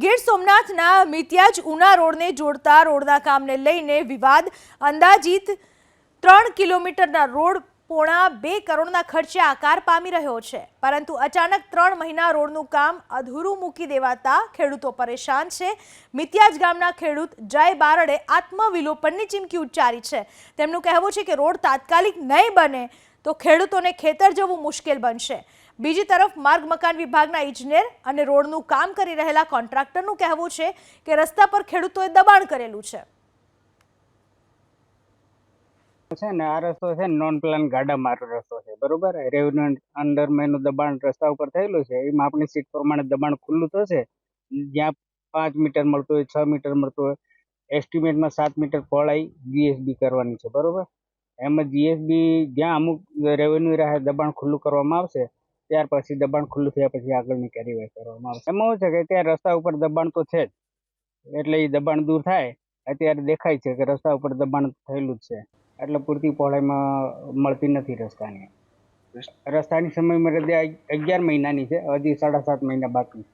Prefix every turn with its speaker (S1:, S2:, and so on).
S1: ગીર સોમનાથના મિત્યાજ ઉના રોડને જોડતા રોડના કામને લઈને વિવાદ. અંદાજિત 3 કિલોમીટરના રોડ પોણા 2 કરોડના ખર્ચે આકાર પામી રહ્યો છે, પરંતુ અચાનક 3 મહિના રોડનું કામ અધૂરું મૂકી દેવાતા ખેડૂતો પરેશાન છે. મિત્યાજ ગામના ખેડૂત જય બારડે આત્મવિલોપનની ચીમકી ઉચ્ચારી છે. તેમનું કહેવું છે કે રોડ તાત્કાલિક નહીં બને તો ખેડૂતોને ખેતર જવું મુશ્કેલ બનશે. બીજી તરફ માર્ગ મકાન વિભાગના ઇજનેર અને રોડનું કામ કરી રહેલા કોન્ટ્રાક્ટરનું કહેવું છે કે રસ્તા પર ખેડૂતોએ દબાણ કરેલું છે.
S2: ને આ રસ્તો છે નોન પ્લાન ગાડા માર્ગ રસ્તો છે, બરોબર. રેવન્યુ અંડરમેનનું દબાણ રસ્તા ઉપર થયેલું છે. એમાં આપણી સીટ પ્રમાણે દબાણ ખુલ્લું થશે. જ્યાં 5 મીટર મળતું હોય, 6 મીટર મળતું હોય, એસ્ટિમેટમાં 7 મીટર પહોળાઈ જીએસબી કરવાની છે, બરોબર. એમાં જીએસબી જ્યાં અમુક રેવન્યુ રાહે દબાણ ખુલ્લું કરવામાં આવશે, ત્યાર પછી દબાણ ખુલ્લું થયા પછી આગળની કાર્યવાહી કરવામાં આવશે. એમાં શું છે કે ત્યાં રસ્તા ઉપર દબાણ તો છે જ, એટલે એ દબાણ દૂર થાય. અત્યારે દેખાય છે કે રસ્તા ઉપર દબાણ થયેલું જ છે, એટલે પૂરતી પહોળાઈમાં મળતી નથી રસ્તાની સમય મર્યાદા 11 મહિનાની છે, હજી 7.5 મહિના બાકી.